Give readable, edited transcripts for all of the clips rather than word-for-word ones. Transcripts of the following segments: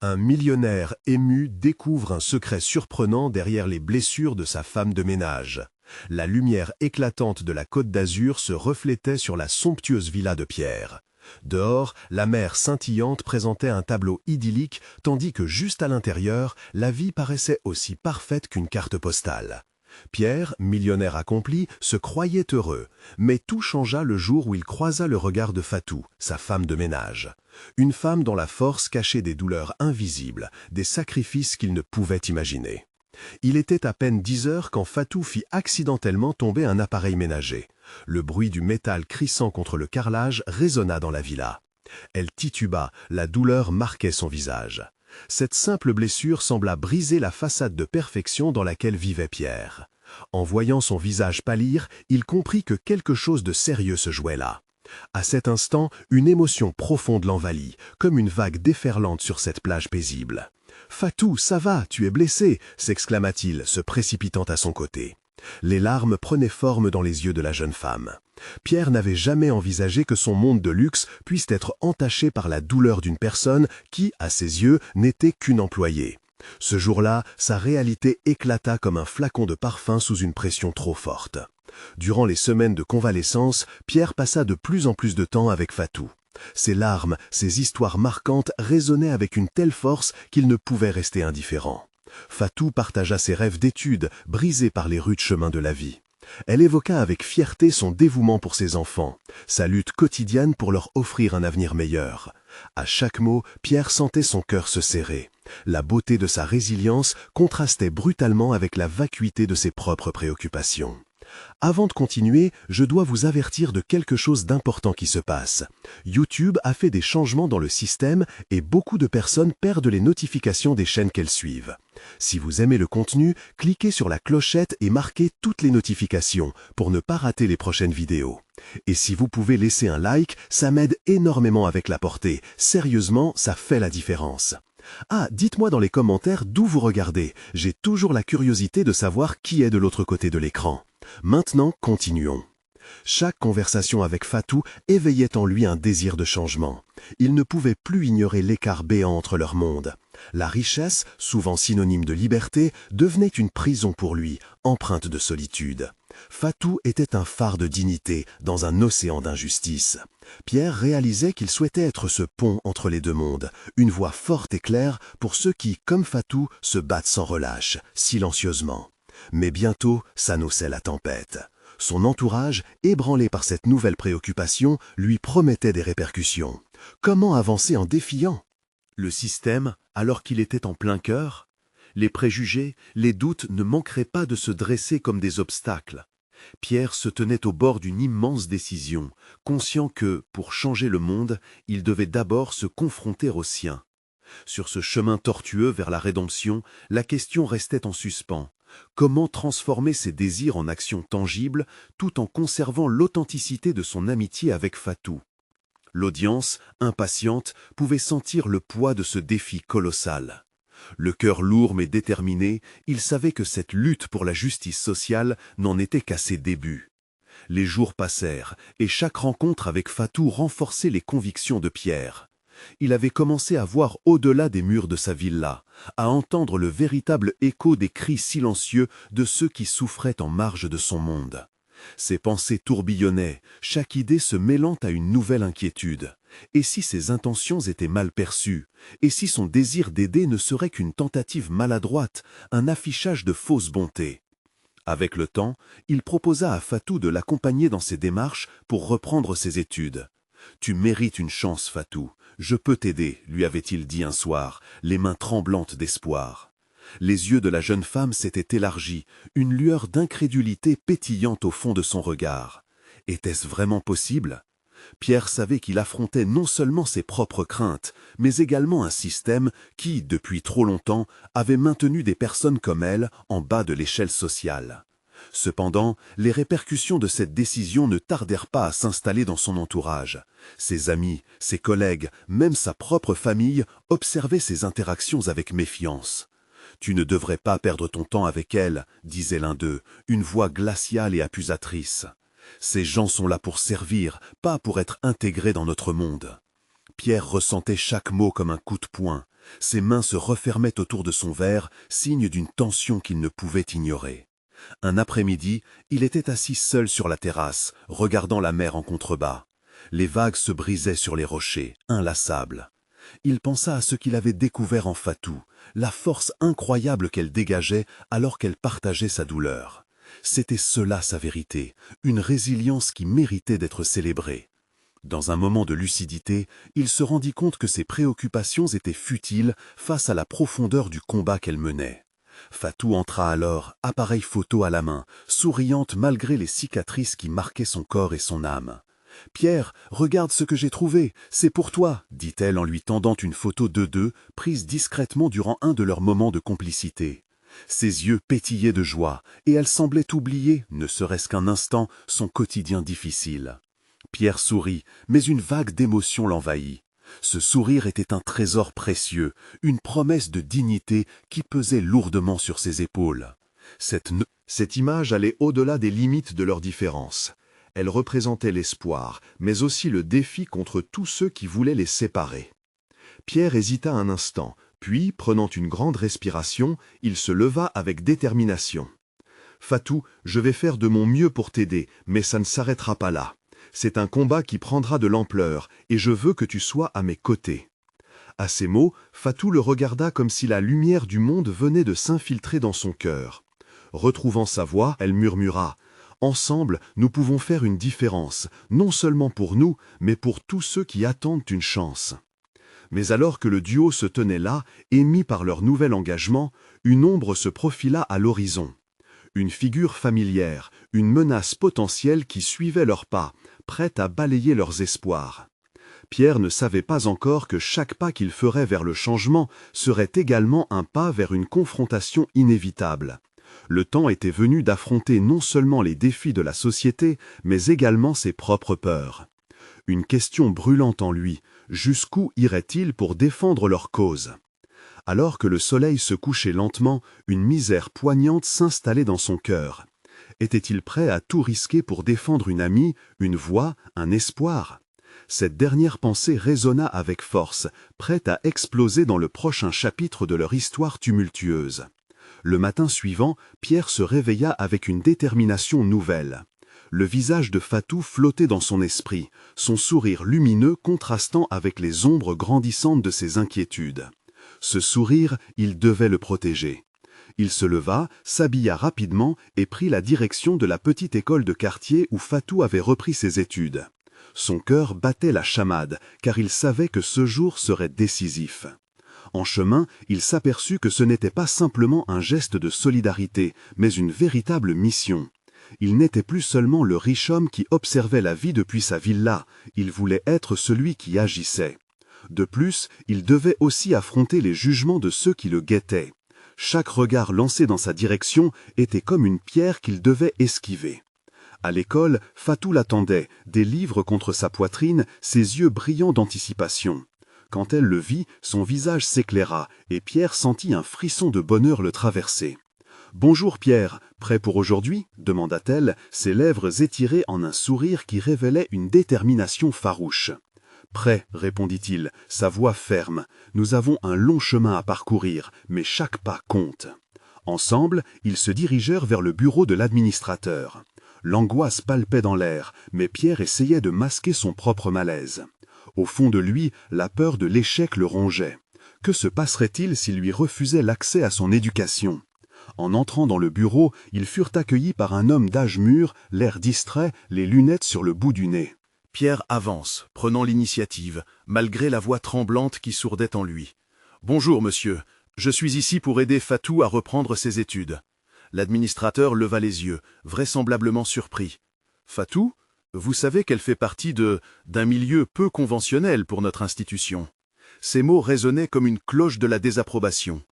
Un millionnaire ému découvre un secret surprenant derrière les blessures de sa femme de ménage. La lumière éclatante de la Côte d'Azur se reflétait sur la somptueuse villa de Pierre. Dehors, la mer scintillante présentait un tableau idyllique, tandis que juste à l'intérieur, la vie paraissait aussi parfaite qu'une carte postale. Pierre, millionnaire accompli, se croyait heureux, mais tout changea le jour où il croisa le regard de Fatou, sa femme de ménage. Une femme dont la force cachait des douleurs invisibles, des sacrifices qu'il ne pouvait imaginer. Il était à peine 10 heures quand Fatou fit accidentellement tomber un appareil ménager. Le bruit du métal crissant contre le carrelage résonna dans la villa. Elle tituba, la douleur marquait son visage. Cette simple blessure sembla briser la façade de perfection dans laquelle vivait Pierre. En voyant son visage pâlir, il comprit que quelque chose de sérieux se jouait là. À cet instant, une émotion profonde l'envahit, comme une vague déferlante sur cette plage paisible. « Fatou, ça va, tu es blessé !» s'exclama-t-il, se précipitant à son côté. Les larmes prenaient forme dans les yeux de la jeune femme. Pierre n'avait jamais envisagé que son monde de luxe puisse être entaché par la douleur d'une personne qui, à ses yeux, n'était qu'une employée. Ce jour-là, sa réalité éclata comme un flacon de parfum sous une pression trop forte. Durant les semaines de convalescence, Pierre passa de plus en plus de temps avec Fatou. Ses larmes, ses histoires marquantes résonnaient avec une telle force qu'il ne pouvait rester indifférent. Fatou partagea ses rêves d'études, brisés par les rudes chemins de la vie. Elle évoqua avec fierté son dévouement pour ses enfants, sa lutte quotidienne pour leur offrir un avenir meilleur. À chaque mot, Pierre sentait son cœur se serrer. La beauté de sa résilience contrastait brutalement avec la vacuité de ses propres préoccupations. Avant de continuer, je dois vous avertir de quelque chose d'important qui se passe. YouTube a fait des changements dans le système et beaucoup de personnes perdent les notifications des chaînes qu'elles suivent. Si vous aimez le contenu, cliquez sur la clochette et marquez toutes les notifications pour ne pas rater les prochaines vidéos. Et si vous pouvez laisser un like, ça m'aide énormément avec la portée. Sérieusement, ça fait la différence. Ah, dites-moi dans les commentaires d'où vous regardez. J'ai toujours la curiosité de savoir qui est de l'autre côté de l'écran. Maintenant, continuons. Chaque conversation avec Fatou éveillait en lui un désir de changement. Il ne pouvait plus ignorer l'écart béant entre leurs mondes. La richesse, souvent synonyme de liberté, devenait une prison pour lui, empreinte de solitude. Fatou était un phare de dignité dans un océan d'injustice. Pierre réalisait qu'il souhaitait être ce pont entre les deux mondes, une voix forte et claire pour ceux qui, comme Fatou, se battent sans relâche, silencieusement. Mais bientôt s'annonçait la tempête. Son entourage, ébranlé par cette nouvelle préoccupation, lui promettait des répercussions. Comment avancer en défiant? Le système, alors qu'il était en plein cœur? Les préjugés, les doutes ne manqueraient pas de se dresser comme des obstacles. Pierre se tenait au bord d'une immense décision, conscient que, pour changer le monde, il devait d'abord se confronter aux siens. Sur ce chemin tortueux vers la rédemption, la question restait en suspens. Comment transformer ses désirs en actions tangibles tout en conservant l'authenticité de son amitié avec Fatou? L'audience, impatiente, pouvait sentir le poids de ce défi colossal. Le cœur lourd mais déterminé, il savait que cette lutte pour la justice sociale n'en était qu'à ses débuts. Les jours passèrent, et chaque rencontre avec Fatou renforçait les convictions de Pierre. Il avait commencé à voir au-delà des murs de sa villa, à entendre le véritable écho des cris silencieux de ceux qui souffraient en marge de son monde. Ses pensées tourbillonnaient, chaque idée se mêlant à une nouvelle inquiétude. Et si ses intentions étaient mal perçues? Et si son désir d'aider ne serait qu'une tentative maladroite, un affichage de fausse bonté? Avec le temps, il proposa à Fatou de l'accompagner dans ses démarches pour reprendre ses études. « Tu mérites une chance, Fatou. Je peux t'aider », lui avait-il dit un soir, les mains tremblantes d'espoir. Les yeux de la jeune femme s'étaient élargis, une lueur d'incrédulité pétillante au fond de son regard. Était-ce vraiment possible? Pierre savait qu'il affrontait non seulement ses propres craintes, mais également un système qui, depuis trop longtemps, avait maintenu des personnes comme elle en bas de l'échelle sociale. Cependant, les répercussions de cette décision ne tardèrent pas à s'installer dans son entourage. Ses amis, ses collègues, même sa propre famille observaient ses interactions avec méfiance. « Tu ne devrais pas perdre ton temps avec elle », disait l'un d'eux, une voix glaciale et accusatrice. « Ces gens sont là pour servir, pas pour être intégrés dans notre monde. » Pierre ressentait chaque mot comme un coup de poing. Ses mains se refermaient autour de son verre, signe d'une tension qu'il ne pouvait ignorer. Un après-midi, il était assis seul sur la terrasse, regardant la mer en contrebas. Les vagues se brisaient sur les rochers, inlassables. Il pensa à ce qu'il avait découvert en Fatou, la force incroyable qu'elle dégageait alors qu'elle partageait sa douleur. C'était cela sa vérité, une résilience qui méritait d'être célébrée. Dans un moment de lucidité, il se rendit compte que ses préoccupations étaient futiles face à la profondeur du combat qu'elle menait. Fatou entra alors, appareil photo à la main, souriante malgré les cicatrices qui marquaient son corps et son âme. « Pierre, regarde ce que j'ai trouvé, c'est pour toi », dit-elle en lui tendant une photo d'eux deux, prise discrètement durant un de leurs moments de complicité. Ses yeux pétillaient de joie, et elle semblait oublier, ne serait-ce qu'un instant, son quotidien difficile. Pierre sourit, mais une vague d'émotion l'envahit. Ce sourire était un trésor précieux, une promesse de dignité qui pesait lourdement sur ses épaules. Cette image allait au-delà des limites de leurs différences. Elle représentait l'espoir, mais aussi le défi contre tous ceux qui voulaient les séparer. Pierre hésita un instant, puis, prenant une grande respiration, il se leva avec détermination. « Fatou, je vais faire de mon mieux pour t'aider, mais ça ne s'arrêtera pas là. C'est un combat qui prendra de l'ampleur, et je veux que tu sois à mes côtés. » À ces mots, Fatou le regarda comme si la lumière du monde venait de s'infiltrer dans son cœur. Retrouvant sa voix, elle murmura « Ensemble, nous pouvons faire une différence, non seulement pour nous, mais pour tous ceux qui attendent une chance. » Mais alors que le duo se tenait là, émis par leur nouvel engagement, une ombre se profila à l'horizon. Une figure familière, une menace potentielle qui suivait leurs pas, prête à balayer leurs espoirs. Pierre ne savait pas encore que chaque pas qu'il ferait vers le changement serait également un pas vers une confrontation inévitable. Le temps était venu d'affronter non seulement les défis de la société, mais également ses propres peurs. Une question brûlante en lui, jusqu'où irait-il pour défendre leur cause ? Alors que le soleil se couchait lentement, une misère poignante s'installait dans son cœur. Était-il prêt à tout risquer pour défendre une amie, une voix, un espoir ? Cette dernière pensée résonna avec force, prête à exploser dans le prochain chapitre de leur histoire tumultueuse. Le matin suivant, Pierre se réveilla avec une détermination nouvelle. Le visage de Fatou flottait dans son esprit, son sourire lumineux contrastant avec les ombres grandissantes de ses inquiétudes. Ce sourire, il devait le protéger. Il se leva, s'habilla rapidement et prit la direction de la petite école de quartier où Fatou avait repris ses études. Son cœur battait la chamade, car il savait que ce jour serait décisif. En chemin, il s'aperçut que ce n'était pas simplement un geste de solidarité, mais une véritable mission. Il n'était plus seulement le riche homme qui observait la vie depuis sa villa, il voulait être celui qui agissait. De plus, il devait aussi affronter les jugements de ceux qui le guettaient. Chaque regard lancé dans sa direction était comme une pierre qu'il devait esquiver. À l'école, Fatou l'attendait, des livres contre sa poitrine, ses yeux brillants d'anticipation. Quand elle le vit, son visage s'éclaira, et Pierre sentit un frisson de bonheur le traverser. « Bonjour Pierre, prêt pour aujourd'hui » demanda-t-elle, ses lèvres étirées en un sourire qui révélait une détermination farouche. « Prêt, répondit-il, sa voix ferme. Nous avons un long chemin à parcourir, mais chaque pas compte. » Ensemble, ils se dirigèrent vers le bureau de l'administrateur. L'angoisse palpait dans l'air, mais Pierre essayait de masquer son propre malaise. Au fond de lui, la peur de l'échec le rongeait. Que se passerait-il s'il lui refusait l'accès à son éducation ? En entrant dans le bureau, ils furent accueillis par un homme d'âge mûr, l'air distrait, les lunettes sur le bout du nez. Pierre avance, prenant l'initiative, malgré la voix tremblante qui sourdait en lui. « Bonjour, monsieur. Je suis ici pour aider Fatou à reprendre ses études. » L'administrateur leva les yeux, vraisemblablement surpris. « Fatou ? Vous savez qu'elle fait partie d'un milieu peu conventionnel pour notre institution. » Ces mots résonnaient comme une cloche de la désapprobation.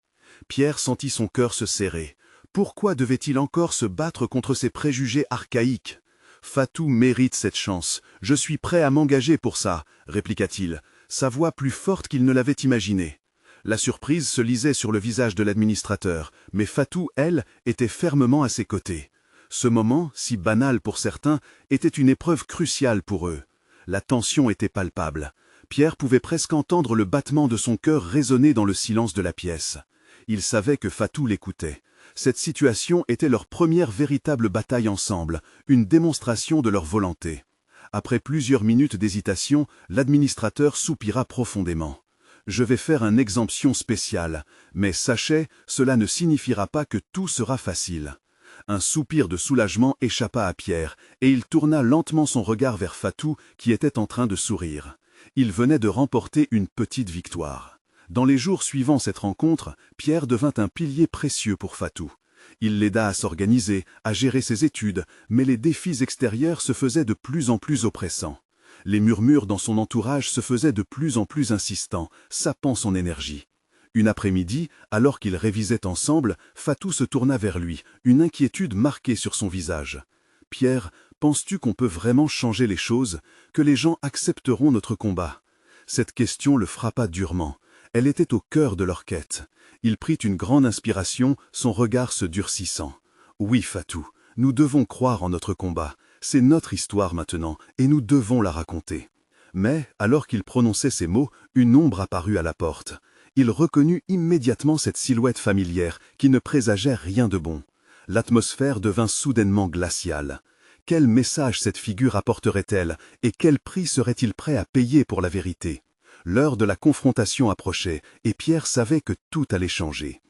Pierre sentit son cœur se serrer. Pourquoi devait-il encore se battre contre ces préjugés archaïques ? Fatou mérite cette chance. Je suis prêt à m'engager pour ça, répliqua-t-il, sa voix plus forte qu'il ne l'avait imaginé. La surprise se lisait sur le visage de l'administrateur, mais Fatou, elle, était fermement à ses côtés. Ce moment, si banal pour certains, était une épreuve cruciale pour eux. La tension était palpable. Pierre pouvait presque entendre le battement de son cœur résonner dans le silence de la pièce. Il savait que Fatou l'écoutait. Cette situation était leur première véritable bataille ensemble, une démonstration de leur volonté. Après plusieurs minutes d'hésitation, l'administrateur soupira profondément. « Je vais faire une exemption spéciale, mais sachez, cela ne signifiera pas que tout sera facile. » Un soupir de soulagement échappa à Pierre, et il tourna lentement son regard vers Fatou, qui était en train de sourire. Il venait de remporter une petite victoire. Dans les jours suivant cette rencontre, Pierre devint un pilier précieux pour Fatou. Il l'aida à s'organiser, à gérer ses études, mais les défis extérieurs se faisaient de plus en plus oppressants. Les murmures dans son entourage se faisaient de plus en plus insistants, sapant son énergie. Une après-midi, alors qu'ils révisaient ensemble, Fatou se tourna vers lui, une inquiétude marquée sur son visage. « Pierre, penses-tu qu'on peut vraiment changer les choses, que les gens accepteront notre combat ?» Cette question le frappa durement. Elle était au cœur de leur quête. Il prit une grande inspiration, son regard se durcissant. « Oui, Fatou, nous devons croire en notre combat. C'est notre histoire maintenant, et nous devons la raconter. » Mais, alors qu'il prononçait ces mots, une ombre apparut à la porte. Il reconnut immédiatement cette silhouette familière, qui ne présageait rien de bon. L'atmosphère devint soudainement glaciale. Quel message cette figure apporterait-elle, et quel prix serait-il prêt à payer pour la vérité? L'heure de la confrontation approchait, et Pierre savait que tout allait changer.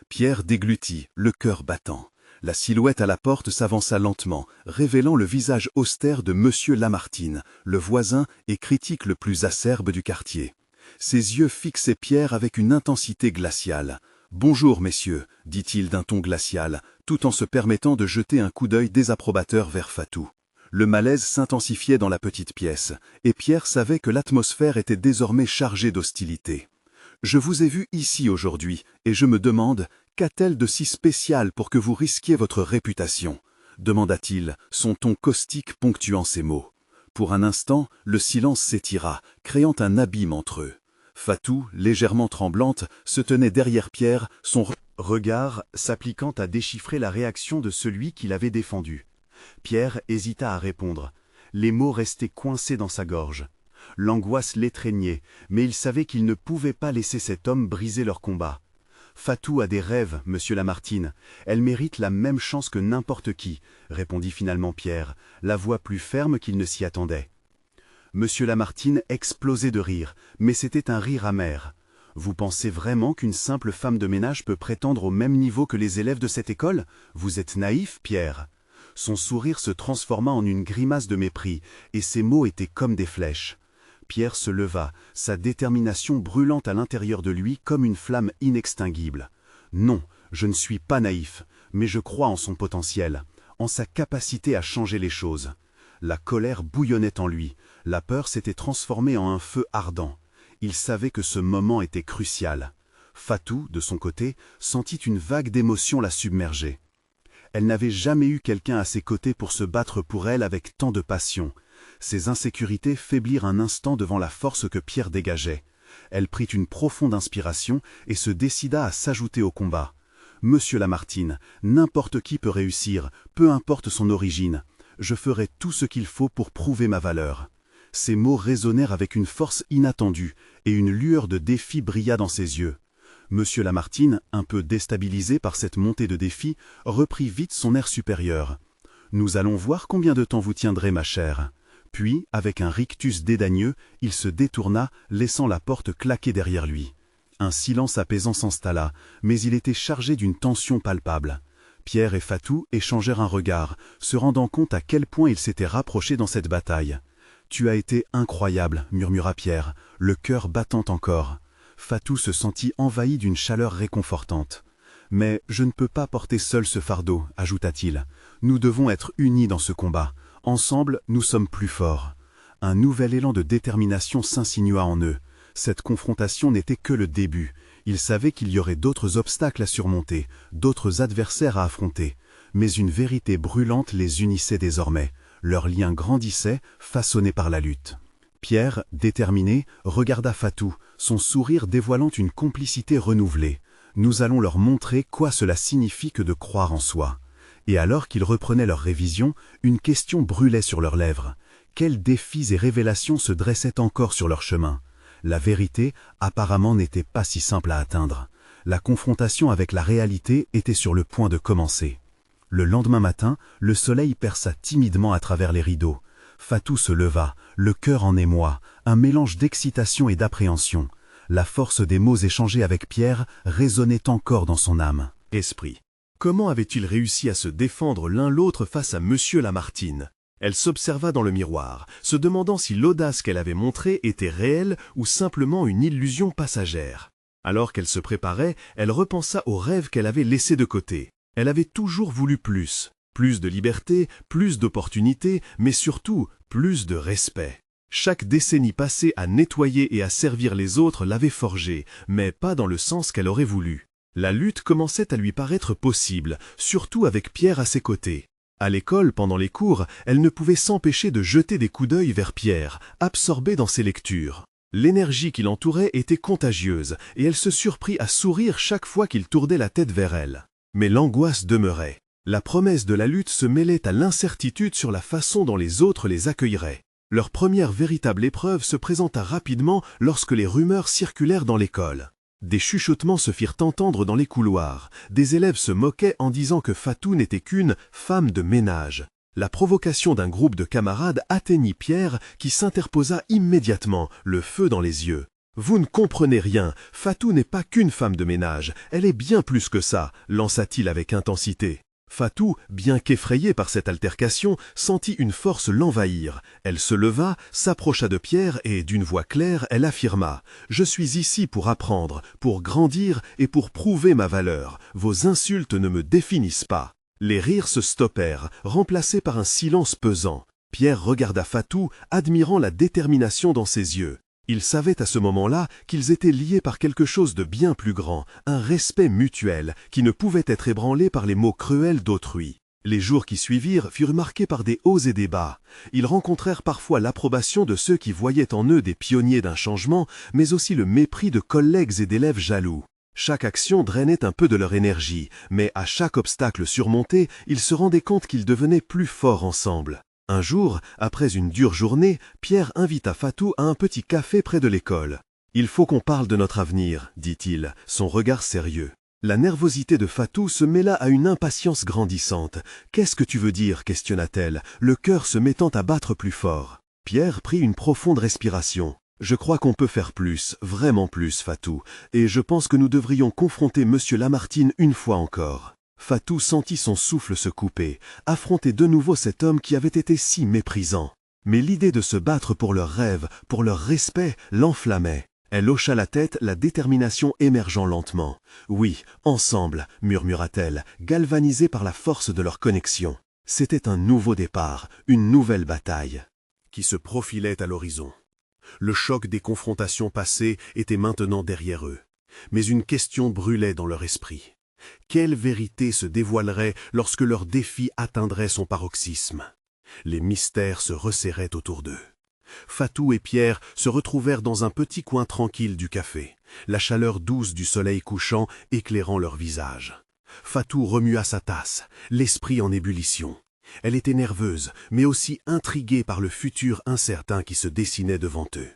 Pierre déglutit, le cœur battant. La silhouette à la porte s'avança lentement, révélant le visage austère de Monsieur Lamartine, le voisin et critique le plus acerbe du quartier. Ses yeux fixaient Pierre avec une intensité glaciale. « Bonjour, messieurs », dit-il d'un ton glacial, tout en se permettant de jeter un coup d'œil désapprobateur vers Fatou. Le malaise s'intensifiait dans la petite pièce, et Pierre savait que l'atmosphère était désormais chargée d'hostilité. « Je vous ai vu ici aujourd'hui, et je me demande, qu'a-t-elle de si spécial pour que vous risquiez votre réputation ?» demanda-t-il, son ton caustique ponctuant ses mots. Pour un instant, le silence s'étira, créant un abîme entre eux. Fatou, légèrement tremblante, se tenait derrière Pierre, son regard s'appliquant à déchiffrer la réaction de celui qui l'avait défendu. Pierre hésita à répondre. Les mots restaient coincés dans sa gorge. L'angoisse l'étreignait, mais il savait qu'il ne pouvait pas laisser cet homme briser leur combat. Fatou a des rêves, monsieur Lamartine. Elle mérite la même chance que n'importe qui, répondit finalement Pierre, la voix plus ferme qu'il ne s'y attendait. Monsieur Lamartine explosait de rire, mais c'était un rire amer. Vous pensez vraiment qu'une simple femme de ménage peut prétendre au même niveau que les élèves de cette école? Vous êtes naïf, Pierre. Son sourire se transforma en une grimace de mépris, et ses mots étaient comme des flèches. Pierre se leva, sa détermination brûlant à l'intérieur de lui comme une flamme inextinguible. Non, je ne suis pas naïf, mais je crois en son potentiel, en sa capacité à changer les choses. La colère bouillonnait en lui, la peur s'était transformée en un feu ardent. Il savait que ce moment était crucial. Fatou, de son côté, sentit une vague d'émotion la submerger. Elle n'avait jamais eu quelqu'un à ses côtés pour se battre pour elle avec tant de passion. Ses insécurités faiblirent un instant devant la force que Pierre dégageait. Elle prit une profonde inspiration et se décida à s'ajouter au combat. « Monsieur Lamartine, n'importe qui peut réussir, peu importe son origine. Je ferai tout ce qu'il faut pour prouver ma valeur. » Ces mots résonnèrent avec une force inattendue, et une lueur de défi brilla dans ses yeux. Monsieur Lamartine, un peu déstabilisé par cette montée de défi, reprit vite son air supérieur. « Nous allons voir combien de temps vous tiendrez, ma chère. » Puis, avec un rictus dédaigneux, il se détourna, laissant la porte claquer derrière lui. Un silence apaisant s'installa, mais il était chargé d'une tension palpable. Pierre et Fatou échangèrent un regard, se rendant compte à quel point ils s'étaient rapprochés dans cette bataille. « Tu as été incroyable », murmura Pierre, le cœur battant encore. Fatou se sentit envahi d'une chaleur réconfortante. « Mais je ne peux pas porter seul ce fardeau », ajouta-t-il. « Nous devons être unis dans ce combat. Ensemble, nous sommes plus forts. » Un nouvel élan de détermination s'insinua en eux. Cette confrontation n'était que le début. Ils savaient qu'il y aurait d'autres obstacles à surmonter, d'autres adversaires à affronter. Mais une vérité brûlante les unissait désormais. Leur lien grandissait, façonné par la lutte. Pierre, déterminé, regarda Fatou, son sourire dévoilant une complicité renouvelée. Nous allons leur montrer quoi cela signifie que de croire en soi. Et alors qu'ils reprenaient leur révision, une question brûlait sur leurs lèvres. Quels défis et révélations se dressaient encore sur leur chemin? La vérité, apparemment, n'était pas si simple à atteindre. La confrontation avec la réalité était sur le point de commencer. Le lendemain matin, le soleil perça timidement à travers les rideaux. Fatou se leva, le cœur en émoi, un mélange d'excitation et d'appréhension. La force des mots échangés avec Pierre résonnait encore dans son âme. Esprit. Comment avait-il réussi à se défendre l'un l'autre face à Monsieur Lamartine? Elle s'observa dans le miroir, se demandant si l'audace qu'elle avait montrée était réelle ou simplement une illusion passagère. Alors qu'elle se préparait, elle repensa aux rêves qu'elle avait laissés de côté. Elle avait toujours voulu plus de liberté, plus d'opportunités, mais surtout plus de respect. Chaque décennie passée à nettoyer et à servir les autres l'avait forgée, mais pas dans le sens qu'elle aurait voulu. La lutte commençait à lui paraître possible, surtout avec Pierre à ses côtés. À l'école, pendant les cours, elle ne pouvait s'empêcher de jeter des coups d'œil vers Pierre, absorbée dans ses lectures. L'énergie qui l'entourait était contagieuse, et elle se surprit à sourire chaque fois qu'il tournait la tête vers elle. Mais l'angoisse demeurait. La promesse de la lutte se mêlait à l'incertitude sur la façon dont les autres les accueilleraient. Leur première véritable épreuve se présenta rapidement lorsque les rumeurs circulèrent dans l'école. Des chuchotements se firent entendre dans les couloirs. Des élèves se moquaient en disant que Fatou n'était qu'une femme de ménage. La provocation d'un groupe de camarades atteignit Pierre qui s'interposa immédiatement, le feu dans les yeux. « Vous ne comprenez rien, Fatou n'est pas qu'une femme de ménage, elle est bien plus que ça », lança-t-il avec intensité. Fatou, bien qu'effrayée par cette altercation, sentit une force l'envahir. Elle se leva, s'approcha de Pierre et, d'une voix claire, elle affirma « Je suis ici pour apprendre, pour grandir et pour prouver ma valeur. Vos insultes ne me définissent pas. » Les rires se stoppèrent, remplacés par un silence pesant. Pierre regarda Fatou, admirant la détermination dans ses yeux. Il savait à ce moment-là qu'ils étaient liés par quelque chose de bien plus grand, un respect mutuel, qui ne pouvait être ébranlé par les mots cruels d'autrui. Les jours qui suivirent furent marqués par des hauts et des bas. Ils rencontrèrent parfois l'approbation de ceux qui voyaient en eux des pionniers d'un changement, mais aussi le mépris de collègues et d'élèves jaloux. Chaque action drainait un peu de leur énergie, mais à chaque obstacle surmonté, ils se rendaient compte qu'ils devenaient plus forts ensemble. Un jour, après une dure journée, Pierre invita Fatou à un petit café près de l'école. « Il faut qu'on parle de notre avenir, » dit-il, son regard sérieux. La nervosité de Fatou se mêla à une impatience grandissante. « Qu'est-ce que tu veux dire ?» questionna-t-elle, le cœur se mettant à battre plus fort. Pierre prit une profonde respiration. « Je crois qu'on peut faire plus, vraiment plus, Fatou, et je pense que nous devrions confronter Monsieur Lamartine une fois encore. » Fatou sentit son souffle se couper, affronter de nouveau cet homme qui avait été si méprisant. Mais l'idée de se battre pour leurs rêves, pour leur respect, l'enflammait. Elle hocha la tête, la détermination émergeant lentement. « Oui, ensemble », murmura-t-elle, galvanisée par la force de leur connexion. C'était un nouveau départ, une nouvelle bataille, qui se profilait à l'horizon. Le choc des confrontations passées était maintenant derrière eux. Mais une question brûlait dans leur esprit. Quelle vérité se dévoilerait lorsque leur défi atteindrait son paroxysme? Les mystères se resserraient autour d'eux. Fatou et Pierre se retrouvèrent dans un petit coin tranquille du café, la chaleur douce du soleil couchant éclairant leur visage. Fatou remua sa tasse, l'esprit en ébullition. Elle était nerveuse, mais aussi intriguée par le futur incertain qui se dessinait devant eux.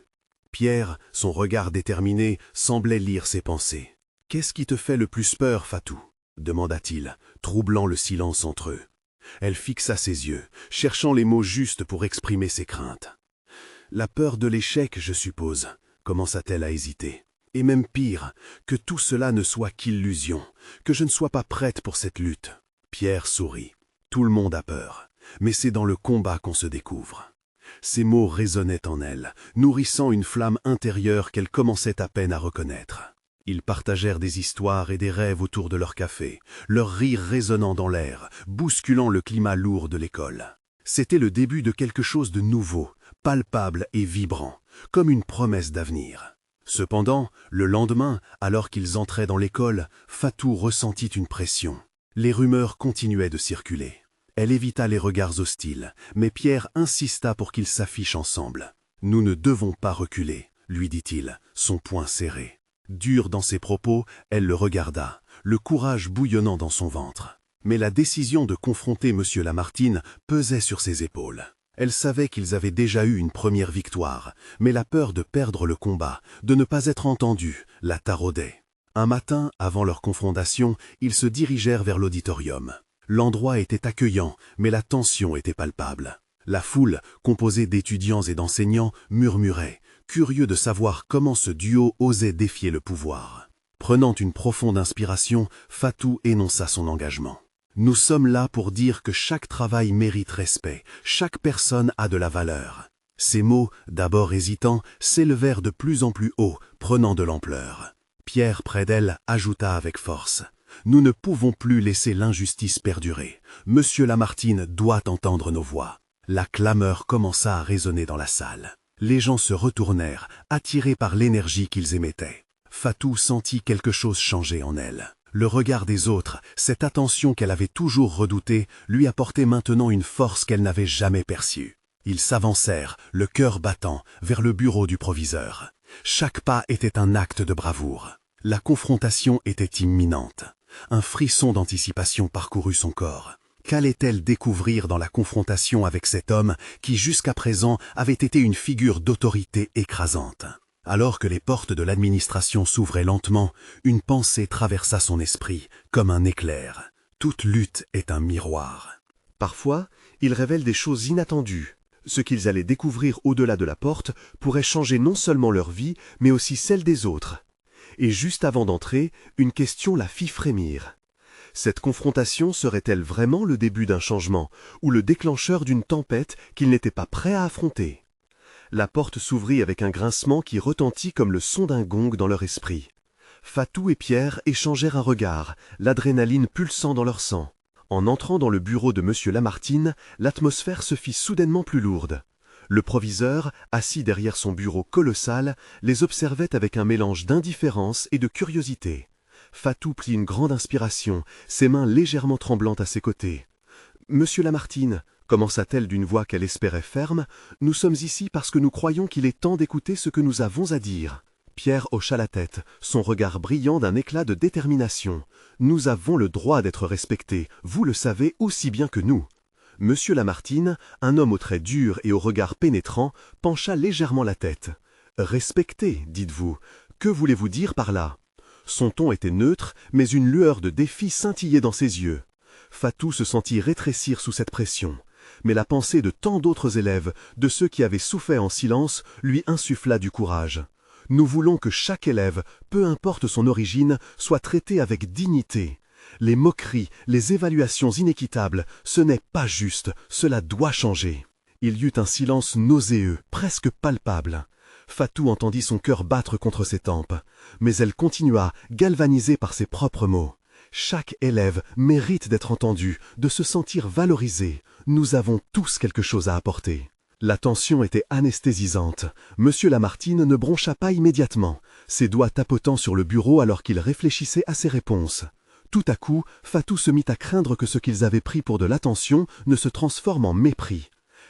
Pierre, son regard déterminé, semblait lire ses pensées. « Qu'est-ce qui te fait le plus peur, Fatou ?» demanda-t-il, troublant le silence entre eux. Elle fixa ses yeux, cherchant les mots justes pour exprimer ses craintes. « La peur de l'échec, je suppose », commença-t-elle à hésiter. « Et même pire, que tout cela ne soit qu'illusion, que je ne sois pas prête pour cette lutte. » Pierre sourit. « Tout le monde a peur, mais c'est dans le combat qu'on se découvre. » Ces mots résonnaient en elle, nourrissant une flamme intérieure qu'elle commençait à peine à reconnaître. Ils partagèrent des histoires et des rêves autour de leur café, leur rire résonnant dans l'air, bousculant le climat lourd de l'école. C'était le début de quelque chose de nouveau, palpable et vibrant, comme une promesse d'avenir. Cependant, le lendemain, alors qu'ils entraient dans l'école, Fatou ressentit une pression. Les rumeurs continuaient de circuler. Elle évita les regards hostiles, mais Pierre insista pour qu'ils s'affichent ensemble. « Nous ne devons pas reculer », lui dit-il, son poing serré. Dure dans ses propos, elle le regarda, le courage bouillonnant dans son ventre. Mais la décision de confronter Monsieur Lamartine pesait sur ses épaules. Elle savait qu'ils avaient déjà eu une première victoire, mais la peur de perdre le combat, de ne pas être entendus, la taraudait. Un matin, avant leur confrontation, ils se dirigèrent vers l'auditorium. L'endroit était accueillant, mais la tension était palpable. La foule, composée d'étudiants et d'enseignants, murmurait, curieux de savoir comment ce duo osait défier le pouvoir. Prenant une profonde inspiration, Fatou énonça son engagement. « Nous sommes là pour dire que chaque travail mérite respect, chaque personne a de la valeur. » Ces mots, d'abord hésitants, s'élevèrent de plus en plus haut, prenant de l'ampleur. Pierre, près d'elle, ajouta avec force. « Nous ne pouvons plus laisser l'injustice perdurer. Monsieur Lamartine doit entendre nos voix. » La clameur commença à résonner dans la salle. Les gens se retournèrent, attirés par l'énergie qu'ils émettaient. Fatou sentit quelque chose changer en elle. Le regard des autres, cette attention qu'elle avait toujours redoutée, lui apportait maintenant une force qu'elle n'avait jamais perçue. Ils s'avancèrent, le cœur battant, vers le bureau du proviseur. Chaque pas était un acte de bravoure. La confrontation était imminente. Un frisson d'anticipation parcourut son corps. Qu'allait-elle découvrir dans la confrontation avec cet homme qui, jusqu'à présent, avait été une figure d'autorité écrasante? Alors que les portes de l'administration s'ouvraient lentement, une pensée traversa son esprit, comme un éclair. Toute lutte est un miroir. Parfois, ils révèlent des choses inattendues. Ce qu'ils allaient découvrir au-delà de la porte pourrait changer non seulement leur vie, mais aussi celle des autres. Et juste avant d'entrer, une question la fit frémir. Cette confrontation serait-elle vraiment le début d'un changement, ou le déclencheur d'une tempête qu'ils n'étaient pas prêts à affronter? La porte s'ouvrit avec un grincement qui retentit comme le son d'un gong dans leur esprit. Fatou et Pierre échangèrent un regard, l'adrénaline pulsant dans leur sang. En entrant dans le bureau de Monsieur Lamartine, l'atmosphère se fit soudainement plus lourde. Le proviseur, assis derrière son bureau colossal, les observait avec un mélange d'indifférence et de curiosité. Fatou prit une grande inspiration, ses mains légèrement tremblantes à ses côtés. « Monsieur Lamartine, » commença-t-elle d'une voix qu'elle espérait ferme, « nous sommes ici parce que nous croyons qu'il est temps d'écouter ce que nous avons à dire. » Pierre hocha la tête, son regard brillant d'un éclat de détermination. « Nous avons le droit d'être respectés, vous le savez aussi bien que nous. » Monsieur Lamartine, un homme aux traits durs et au regard pénétrant, pencha légèrement la tête. « Respecter, dites-vous. Que voulez-vous dire par là ?» Son ton était neutre, mais une lueur de défi scintillait dans ses yeux. Fatou se sentit rétrécir sous cette pression. Mais la pensée de tant d'autres élèves, de ceux qui avaient souffert en silence, lui insuffla du courage. Nous voulons que chaque élève, peu importe son origine, soit traité avec dignité. Les moqueries, les évaluations inéquitables, ce n'est pas juste, cela doit changer. Il y eut un silence nauséeux, presque palpable. Fatou entendit son cœur battre contre ses tempes, mais elle continua, galvanisée par ses propres mots. Chaque élève mérite d'être entendu, de se sentir valorisé. Nous avons tous quelque chose à apporter. La tension était anesthésisante. Monsieur Lamartine ne broncha pas immédiatement, ses doigts tapotant sur le bureau alors qu'il réfléchissait à ses réponses. Tout à coup, Fatou se mit à craindre que ce qu'ils avaient pris pour de l'attention ne se transforme en mépris.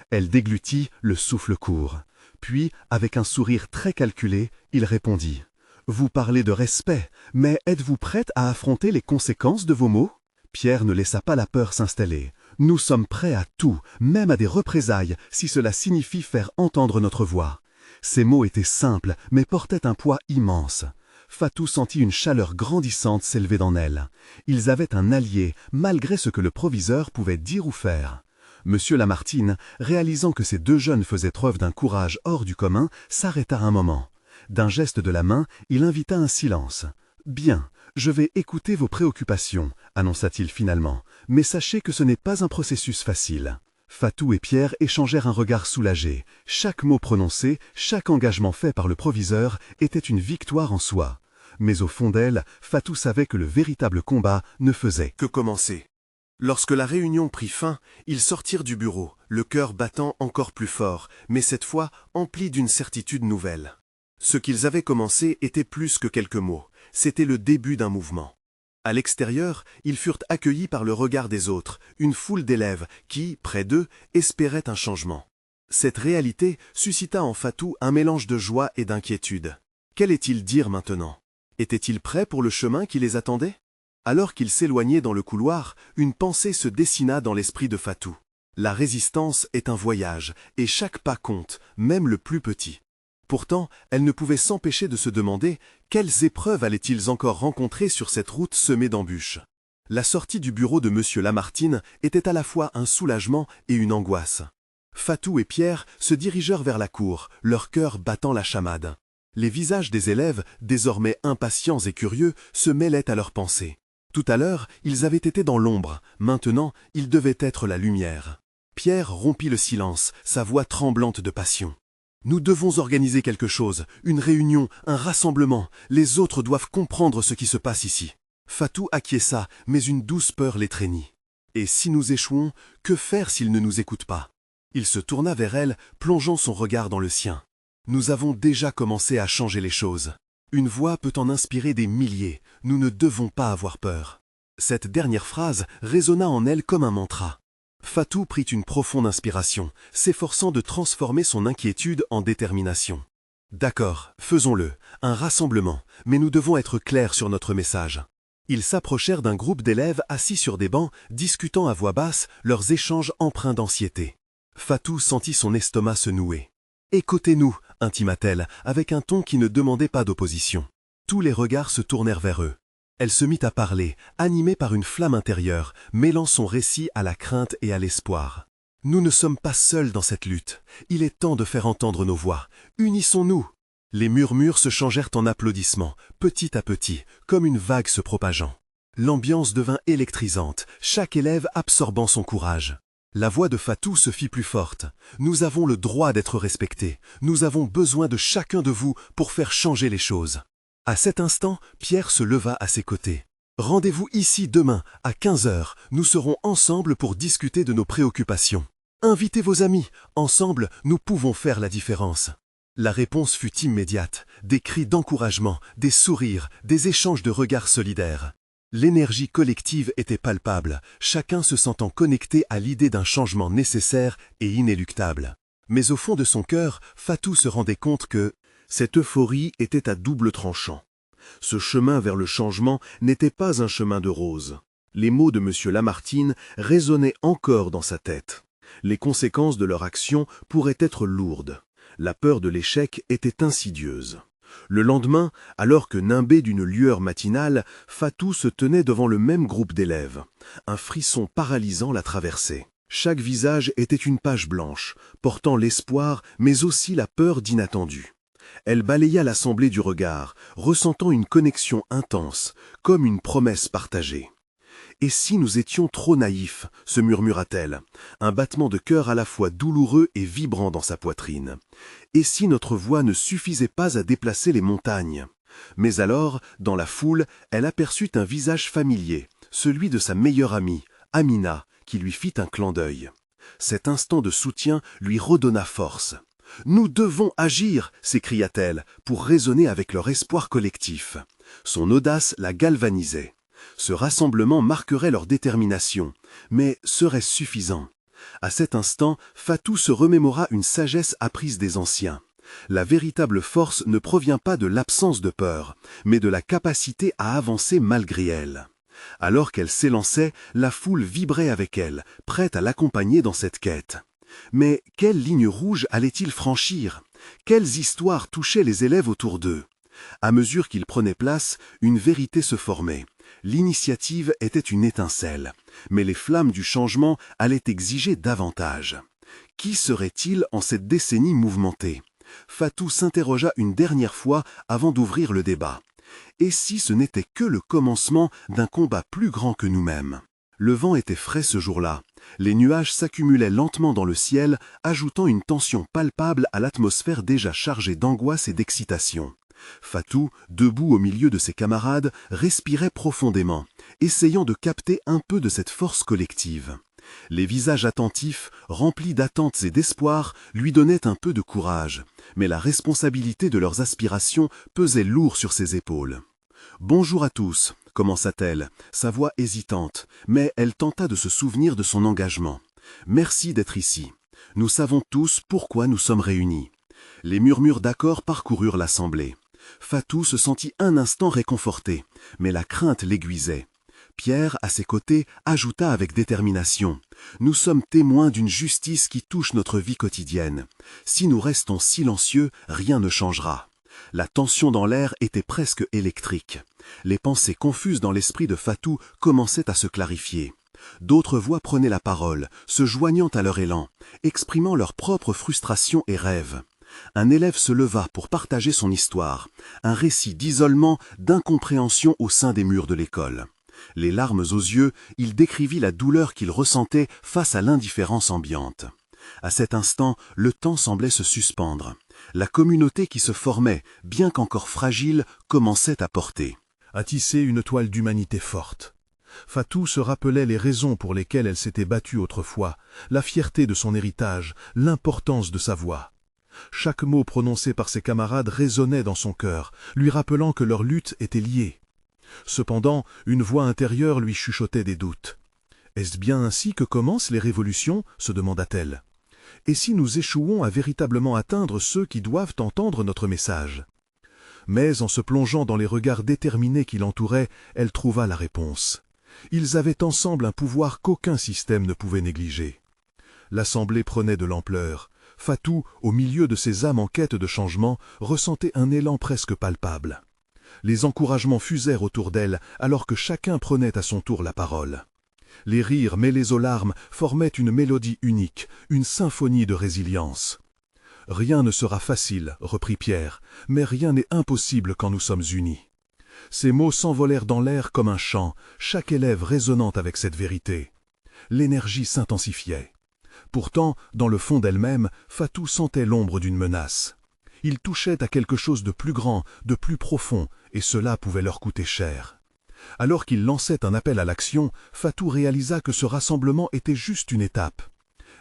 Elle déglutit, le souffle court. Puis, avec un sourire très calculé, il répondit. « Vous parlez de respect, mais êtes-vous prête à affronter les conséquences de vos mots ?» Pierre ne laissa pas la peur s'installer. « Nous sommes prêts à tout, même à des représailles, si cela signifie faire entendre notre voix. » Ces mots étaient simples, mais portaient un poids immense. Fatou sentit une chaleur grandissante s'élever dans elle. Ils avaient un allié, malgré ce que le proviseur pouvait dire ou faire. Monsieur Lamartine, réalisant que ces deux jeunes faisaient preuve d'un courage hors du commun, s'arrêta un moment. D'un geste de la main, il invita un silence. « Bien, je vais écouter vos préoccupations, » annonça-t-il finalement, « mais sachez que ce n'est pas un processus facile. » Fatou et Pierre échangèrent un regard soulagé. Chaque mot prononcé, chaque engagement fait par le proviseur était une victoire en soi. Mais au fond d'elle, Fatou savait que le véritable combat ne faisait que commencer. Lorsque la réunion prit fin, ils sortirent du bureau, le cœur battant encore plus fort, mais cette fois empli d'une certitude nouvelle. Ce qu'ils avaient commencé était plus que quelques mots, c'était le début d'un mouvement. À l'extérieur, ils furent accueillis par le regard des autres, une foule d'élèves qui, près d'eux, espéraient un changement. Cette réalité suscita en Fatou un mélange de joie et d'inquiétude. Qu'allait-il dire maintenant? Était-il prêt pour le chemin qui les attendait? Alors qu'il s'éloignait dans le couloir, une pensée se dessina dans l'esprit de Fatou. La résistance est un voyage, et chaque pas compte, même le plus petit. Pourtant, elle ne pouvait s'empêcher de se demander quelles épreuves allaient-ils encore rencontrer sur cette route semée d'embûches. La sortie du bureau de M. Lamartine était à la fois un soulagement et une angoisse. Fatou et Pierre se dirigèrent vers la cour, leur cœur battant la chamade. Les visages des élèves, désormais impatients et curieux, se mêlaient à leurs pensées. Tout à l'heure, ils avaient été dans l'ombre, maintenant, ils devaient être la lumière. Pierre rompit le silence, sa voix tremblante de passion. « Nous devons organiser quelque chose, une réunion, un rassemblement, les autres doivent comprendre ce qui se passe ici. » Fatou acquiesça, mais une douce peur l'étreignit. « Et si nous échouons, que faire s'ils ne nous écoutent pas ?» Il se tourna vers elle, plongeant son regard dans le sien. « Nous avons déjà commencé à changer les choses. Une voix peut en inspirer des milliers, nous ne devons pas avoir peur. » Cette dernière phrase résonna en elle comme un mantra. Fatou prit une profonde inspiration, s'efforçant de transformer son inquiétude en détermination. « D'accord, faisons-le, un rassemblement, mais nous devons être clairs sur notre message. » Ils s'approchèrent d'un groupe d'élèves assis sur des bancs, discutant à voix basse, leurs échanges empreints d'anxiété. Fatou sentit son estomac se nouer. « Écoutez-nous » intima-t-elle, avec un ton qui ne demandait pas d'opposition. Tous les regards se tournèrent vers eux. Elle se mit à parler, animée par une flamme intérieure, mêlant son récit à la crainte et à l'espoir. « Nous ne sommes pas seuls dans cette lutte. Il est temps de faire entendre nos voix. Unissons-nous » Les murmures se changèrent en applaudissements, petit à petit, comme une vague se propageant. L'ambiance devint électrisante, chaque élève absorbant son courage. La voix de Fatou se fit plus forte. « Nous avons le droit d'être respectés. Nous avons besoin de chacun de vous pour faire changer les choses. » À cet instant, Pierre se leva à ses côtés. « Rendez-vous ici demain, à 15 heures. Nous serons ensemble pour discuter de nos préoccupations. Invitez vos amis. Ensemble, nous pouvons faire la différence. » La réponse fut immédiate. Des cris d'encouragement, des sourires, des échanges de regards solidaires. L'énergie collective était palpable, chacun se sentant connecté à l'idée d'un changement nécessaire et inéluctable. Mais au fond de son cœur, Fatou se rendait compte que cette euphorie était à double tranchant. Ce chemin vers le changement n'était pas un chemin de roses. Les mots de M. Lamartine résonnaient encore dans sa tête. Les conséquences de leur action pourraient être lourdes. La peur de l'échec était insidieuse. Le lendemain, alors que nimbé d'une lueur matinale, Fatou se tenait devant le même groupe d'élèves. Un frisson paralysant la traversait. Chaque visage était une page blanche, portant l'espoir mais aussi la peur d'inattendu. Elle balaya l'assemblée du regard, ressentant une connexion intense, comme une promesse partagée. « Et si nous étions trop naïfs ?» se murmura-t-elle, un battement de cœur à la fois douloureux et vibrant dans sa poitrine. « Et si notre voix ne suffisait pas à déplacer les montagnes ?» Mais alors, dans la foule, elle aperçut un visage familier, celui de sa meilleure amie, Amina, qui lui fit un clin d'œil. Cet instant de soutien lui redonna force. « Nous devons agir !» s'écria-t-elle, pour raisonner avec leur espoir collectif. Son audace la galvanisait. Ce rassemblement marquerait leur détermination, mais serait-ce suffisant? À cet instant, Fatou se remémora une sagesse apprise des anciens. La véritable force ne provient pas de l'absence de peur, mais de la capacité à avancer malgré elle. Alors qu'elle s'élançait, la foule vibrait avec elle, prête à l'accompagner dans cette quête. Mais quelle ligne rouge allait-il franchir? Quelles histoires touchaient les élèves autour d'eux? À mesure qu'ils prenaient place, une vérité se formait. L'initiative était une étincelle, mais les flammes du changement allaient exiger davantage. Qui serait-il en cette décennie mouvementée? Fatou s'interrogea une dernière fois avant d'ouvrir le débat. Et si ce n'était que le commencement d'un combat plus grand que nous-mêmes? Le vent était frais ce jour-là. Les nuages s'accumulaient lentement dans le ciel, ajoutant une tension palpable à l'atmosphère déjà chargée d'angoisse et d'excitation. Fatou, debout au milieu de ses camarades, respirait profondément, essayant de capter un peu de cette force collective. Les visages attentifs, remplis d'attentes et d'espoir, lui donnaient un peu de courage, mais la responsabilité de leurs aspirations pesait lourd sur ses épaules. « Bonjour à tous », commença-t-elle, sa voix hésitante, mais elle tenta de se souvenir de son engagement. « Merci d'être ici. Nous savons tous pourquoi nous sommes réunis. » Les murmures d'accord parcoururent l'assemblée. Fatou se sentit un instant réconforté, mais la crainte l'aiguisait. Pierre, à ses côtés, ajouta avec détermination. Nous sommes témoins d'une justice qui touche notre vie quotidienne. Si nous restons silencieux, rien ne changera. La tension dans l'air était presque électrique. Les pensées confuses dans l'esprit de Fatou commençaient à se clarifier. D'autres voix prenaient la parole, se joignant à leur élan, exprimant leurs propres frustrations et rêves. Un élève se leva pour partager son histoire, un récit d'isolement, d'incompréhension au sein des murs de l'école. Les larmes aux yeux, il décrivit la douleur qu'il ressentait face à l'indifférence ambiante. À cet instant, le temps semblait se suspendre. La communauté qui se formait, bien qu'encore fragile, commençait à porter. À tisser une toile d'humanité forte. Fatou se rappelait les raisons pour lesquelles elle s'était battue autrefois, la fierté de son héritage, l'importance de sa voix. Chaque mot prononcé par ses camarades résonnait dans son cœur, lui rappelant que leur lutte était liée. Cependant, une voix intérieure lui chuchotait des doutes. « Est-ce bien ainsi que commencent les révolutions ?» se demanda-t-elle. « Et si nous échouons à véritablement atteindre ceux qui doivent entendre notre message ?» Mais en se plongeant dans les regards déterminés qui l'entouraient, elle trouva la réponse. Ils avaient ensemble un pouvoir qu'aucun système ne pouvait négliger. L'assemblée prenait de l'ampleur. Fatou, au milieu de ces âmes en quête de changement, ressentait un élan presque palpable. Les encouragements fusèrent autour d'elle, alors que chacun prenait à son tour la parole. Les rires mêlés aux larmes formaient une mélodie unique, une symphonie de résilience. « Rien ne sera facile, reprit Pierre, mais rien n'est impossible quand nous sommes unis. » Ces mots s'envolèrent dans l'air comme un chant, chaque élève résonnant avec cette vérité. L'énergie s'intensifiait. Pourtant, dans le fond d'elle-même, Fatou sentait l'ombre d'une menace. Il touchait à quelque chose de plus grand, de plus profond, et cela pouvait leur coûter cher. Alors qu'il lançait un appel à l'action, Fatou réalisa que ce rassemblement était juste une étape.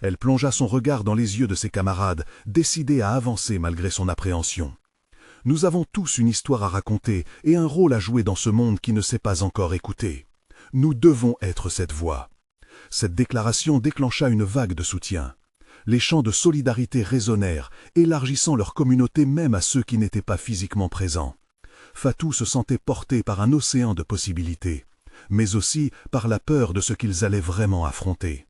Elle plongea son regard dans les yeux de ses camarades, décidée à avancer malgré son appréhension. Nous avons tous une histoire à raconter et un rôle à jouer dans ce monde qui ne s'est pas encore écouté. Nous devons être cette voix. Cette déclaration déclencha une vague de soutien. Les chants de solidarité résonnèrent, élargissant leur communauté même à ceux qui n'étaient pas physiquement présents. Fatou se sentait porté par un océan de possibilités, mais aussi par la peur de ce qu'ils allaient vraiment affronter.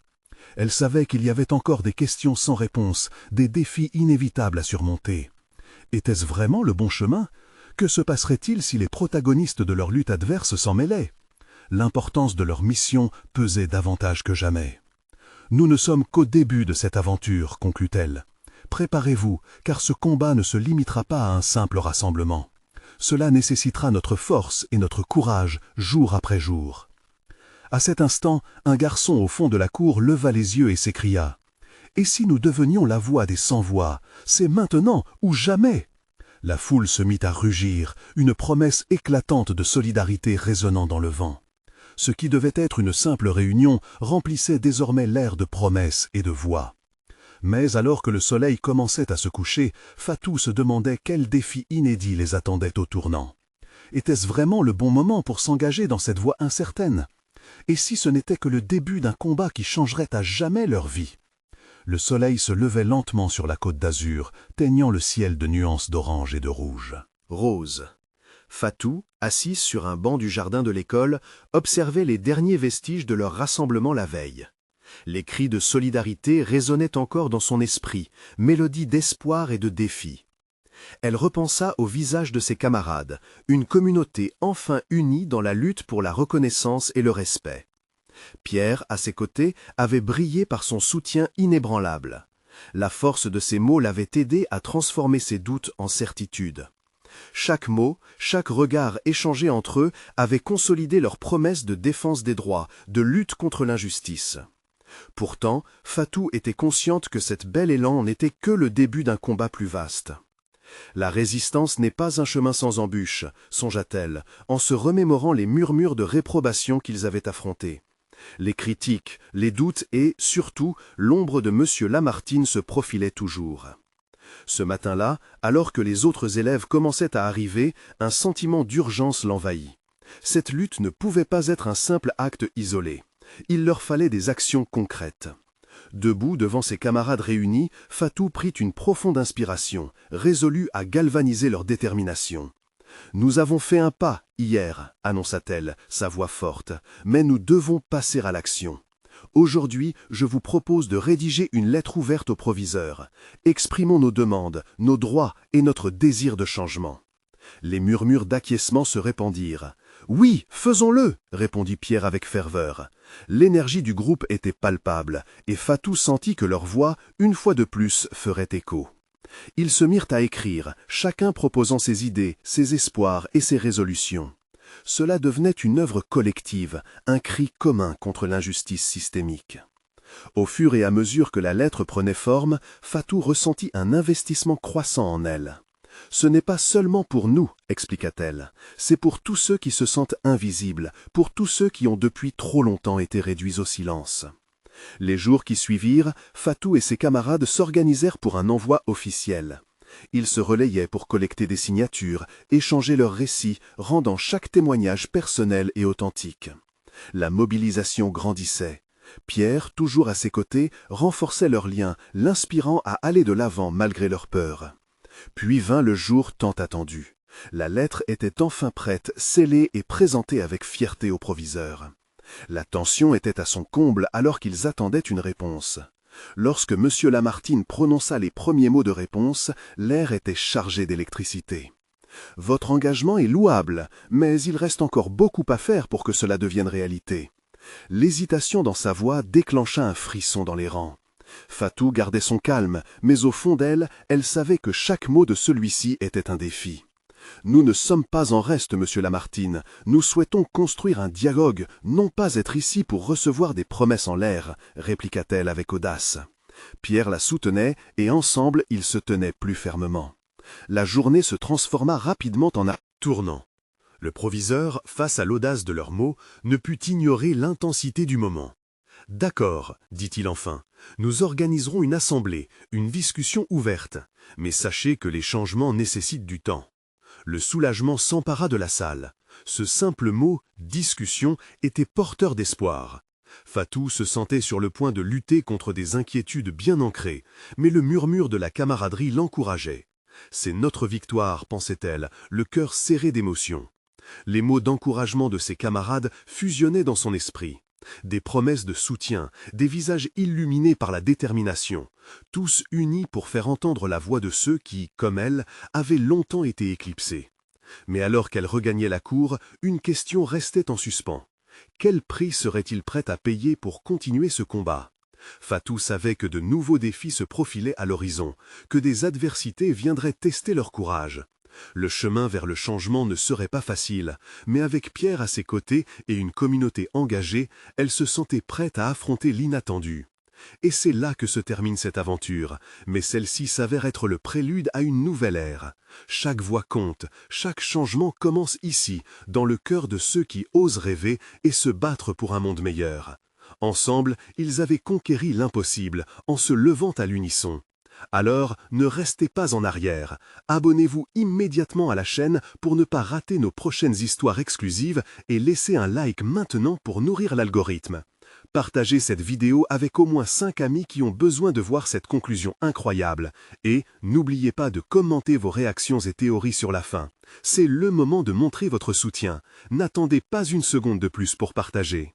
Elle savait qu'il y avait encore des questions sans réponse, des défis inévitables à surmonter. Était-ce vraiment le bon chemin? Que se passerait-il si les protagonistes de leur lutte adverse s'en mêlaient? L'importance de leur mission pesait davantage que jamais. « Nous ne sommes qu'au début de cette aventure, conclut-elle. Préparez-vous, car ce combat ne se limitera pas à un simple rassemblement. Cela nécessitera notre force et notre courage, jour après jour. » À cet instant, un garçon au fond de la cour leva les yeux et s'écria « Et si nous devenions la voix des sans-voix? C'est maintenant ou jamais !» La foule se mit à rugir, une promesse éclatante de solidarité résonnant dans le vent. Ce qui devait être une simple réunion remplissait désormais l'air de promesses et de voix. Mais alors que le soleil commençait à se coucher, Fatou se demandait quel défi inédit les attendait au tournant. Était-ce vraiment le bon moment pour s'engager dans cette voie incertaine? Et si ce n'était que le début d'un combat qui changerait à jamais leur vie? Le soleil se levait lentement sur la côte d'Azur, teignant le ciel de nuances d'orange et de rouge. Rose. Fatou, assise sur un banc du jardin de l'école, observait les derniers vestiges de leur rassemblement la veille. Les cris de solidarité résonnaient encore dans son esprit, mélodie d'espoir et de défi. Elle repensa au visage de ses camarades, une communauté enfin unie dans la lutte pour la reconnaissance et le respect. Pierre, à ses côtés, avait brillé par son soutien inébranlable. La force de ses mots l'avait aidé à transformer ses doutes en certitude. Chaque mot, chaque regard échangé entre eux avait consolidé leur promesse de défense des droits, de lutte contre l'injustice. Pourtant, Fatou était consciente que cet bel élan n'était que le début d'un combat plus vaste. La résistance n'est pas un chemin sans embûches, songea-t-elle, en se remémorant les murmures de réprobation qu'ils avaient affrontés. Les critiques, les doutes et, surtout, l'ombre de M. Lamartine se profilait toujours. Ce matin-là, alors que les autres élèves commençaient à arriver, un sentiment d'urgence l'envahit. Cette lutte ne pouvait pas être un simple acte isolé. Il leur fallait des actions concrètes. Debout devant ses camarades réunis, Fatou prit une profonde inspiration, résolue à galvaniser leur détermination. « Nous avons fait un pas hier, annonça-t-elle, sa voix forte, mais nous devons passer à l'action. Aujourd'hui, je vous propose de rédiger une lettre ouverte au proviseur. Exprimons nos demandes, nos droits et notre désir de changement. » Les murmures d'acquiescement se répandirent. « Oui, faisons-le » répondit Pierre avec ferveur. L'énergie du groupe était palpable, et Fatou sentit que leur voix, une fois de plus, ferait écho. Ils se mirent à écrire, chacun proposant ses idées, ses espoirs et ses résolutions. Cela devenait une œuvre collective, un cri commun contre l'injustice systémique. Au fur et à mesure que la lettre prenait forme, Fatou ressentit un investissement croissant en elle. « Ce n'est pas seulement pour nous, expliqua-t-elle, c'est pour tous ceux qui se sentent invisibles, pour tous ceux qui ont depuis trop longtemps été réduits au silence. » Les jours qui suivirent, Fatou et ses camarades s'organisèrent pour un envoi officiel. Ils se relayaient pour collecter des signatures, échanger leurs récits, rendant chaque témoignage personnel et authentique. La mobilisation grandissait. Pierre, toujours à ses côtés, renforçait leurs liens, l'inspirant à aller de l'avant malgré leur peur. Puis vint le jour tant attendu. La lettre était enfin prête, scellée et présentée avec fierté au proviseur. La tension était à son comble alors qu'ils attendaient une réponse. Lorsque M. Lamartine prononça les premiers mots de réponse, l'air était chargé d'électricité. « Votre engagement est louable, mais il reste encore beaucoup à faire pour que cela devienne réalité. » L'hésitation dans sa voix déclencha un frisson dans les rangs. Fatou gardait son calme, mais au fond d'elle, elle savait que chaque mot de celui-ci était un défi. « Nous ne sommes pas en reste, monsieur Lamartine. Nous souhaitons construire un dialogue, non pas être ici pour recevoir des promesses en l'air, » répliqua-t-elle avec audace. Pierre la soutenait, et ensemble, ils se tenaient plus fermement. La journée se transforma rapidement en un tournant. Le proviseur, face à l'audace de leurs mots, ne put ignorer l'intensité du moment. « D'accord, dit-il enfin, nous organiserons une assemblée, une discussion ouverte, mais sachez que les changements nécessitent du temps. » Le soulagement s'empara de la salle. Ce simple mot « discussion » était porteur d'espoir. Fatou se sentait sur le point de lutter contre des inquiétudes bien ancrées, mais le murmure de la camaraderie l'encourageait. « C'est notre victoire », pensait-elle, le cœur serré d'émotion. Les mots d'encouragement de ses camarades fusionnaient dans son esprit. Des promesses de soutien, des visages illuminés par la détermination, tous unis pour faire entendre la voix de ceux qui, comme elle, avaient longtemps été éclipsés. Mais alors qu'elle regagnait la cour, une question restait en suspens. Quel prix serait-il prêt à payer pour continuer ce combat? Fatou savait que de nouveaux défis se profilaient à l'horizon, que des adversités viendraient tester leur courage. Le chemin vers le changement ne serait pas facile, mais avec Pierre à ses côtés et une communauté engagée, elle se sentait prête à affronter l'inattendu. Et c'est là que se termine cette aventure, mais celle-ci s'avère être le prélude à une nouvelle ère. Chaque voix compte, chaque changement commence ici, dans le cœur de ceux qui osent rêver et se battre pour un monde meilleur. Ensemble, ils avaient conquéri l'impossible, en se levant à l'unisson. Alors, ne restez pas en arrière. Abonnez-vous immédiatement à la chaîne pour ne pas rater nos prochaines histoires exclusives et laissez un like maintenant pour nourrir l'algorithme. Partagez cette vidéo avec au moins 5 amis qui ont besoin de voir cette conclusion incroyable. Et n'oubliez pas de commenter vos réactions et théories sur la fin. C'est le moment de montrer votre soutien. N'attendez pas une seconde de plus pour partager.